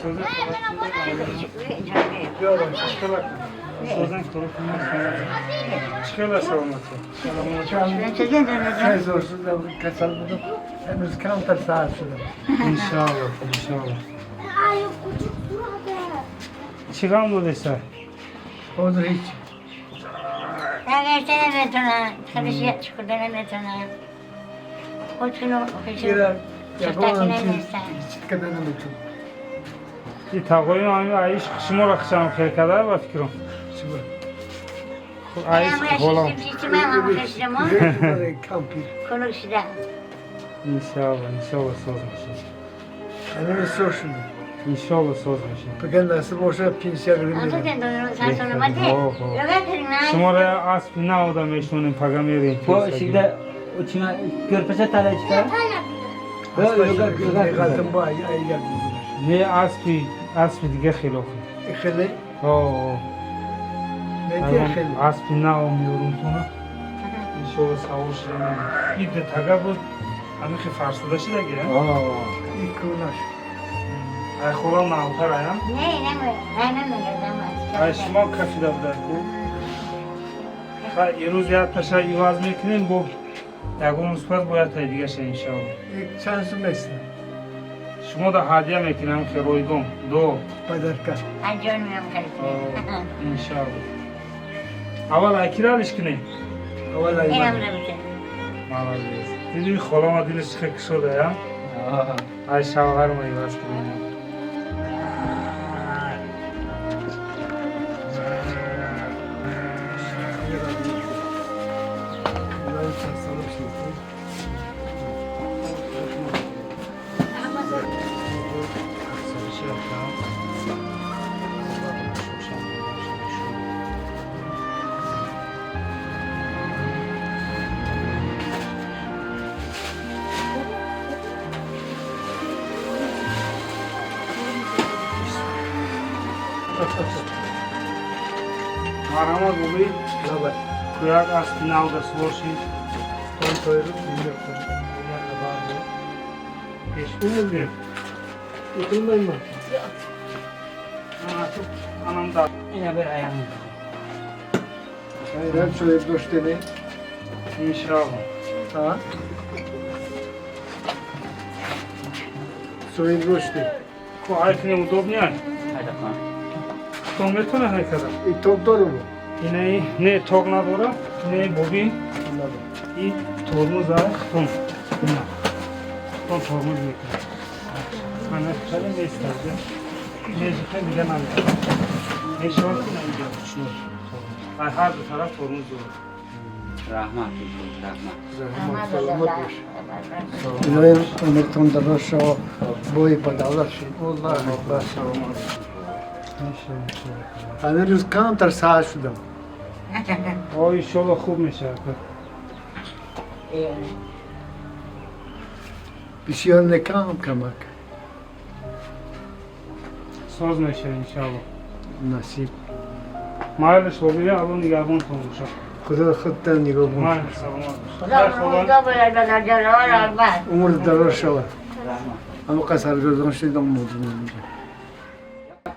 Sözün çıkarlar savunması. Şey zorsuz da kasal buldum. Henüz counter saat şurada. İnşallah, inşallah. Ay küçük burada. Çıkan mı dese? Olur hiç. Ya geçsene metona. Karışıya çukurdan metona. Koçunu Girer. Yapamam Çırtakine ki. geçsen. Hiç kadar unuttum. Bir takoyun ay iş kışım olarak kışam kadar var fikrim. Şimdi. Ay iş kolam. Kampi. Konuşacağım. İnşallah, inşallah sözmüş. Hani sor şimdi. İnşallah sözmüş. Peki nasıl boşa pinsiyar Anladın ürünleri. doyurun sen sonra hadi. Oh. Lögetin lan. Şimdi oraya aspina o da meşhunun pagameri. Bu şimdi içine körpese tane çıkar. Kaltın bu ay geldi. Ne aspi dige xilofı. İkhili. Oo. Ne diye ikhili? Aspina olmuyorum sonra. İnşallah savuş demem. Bir de taga bu. Hani ki farsıdaşı da gelen. İlk kurunaş. Ay xolam navtar ayam. Ne mi? Aynen mi yazamaz? Ay şuma kafida budak bu. Ha iruz ya taşa ivaz mekinin bu. Yagun uspas boyat diye şey inşallah. İlk şansım mesela. Şuma da hadiye mekinam ki roydum. Do. Padarka. Ay görmüyorum karısını. İnşallah. Aval akira ilişkini. Vallahi İnanmıyorum ben. bir şey. Malazgirt. Dedi xolama dili çıkık şurada ya. Ay şavlar mı ivaz kılın. Marama bulayı Evet. kuyak aspina alda svoşi. Son soyurum bilmiyorum. Umur bir. Yıkılmayın mı? Anam da. Yine bir ayağım. Hayır, hep şöyle dost deneyin. İnşallah. Ha? Soyun roşti. Ko ayfine udobnjaj. Hadi bakalım. To me to ne kada. İ top doğru mu? I ne tog nadora, ne bobin Anladım. i tormuz ay ton. To tormuz nekada. Ana kale ne isterdi? Ne zıkı bilen anlar. Ne şort ne gidiyor şunu. Ay her bir taraf tormuz olur. Rahmat. Rahmat. İlayım unuttum da roşo boyu padala şey. Vallahi başa olmaz. İnşallah. Hani rüz counter sağa şurada. O inşallah खूब meşakkatli. Bir şey önüne kamp kamak. Söz meşer inşallah. Nasip. Maalesef oluyor alın nigahın konuşa. Kuda hıttan nigo bu. Maalesef olmaz. Da böyle böyle var. Umur da roşo var. Rahmat. Ama kasar gözün şeyden oldu.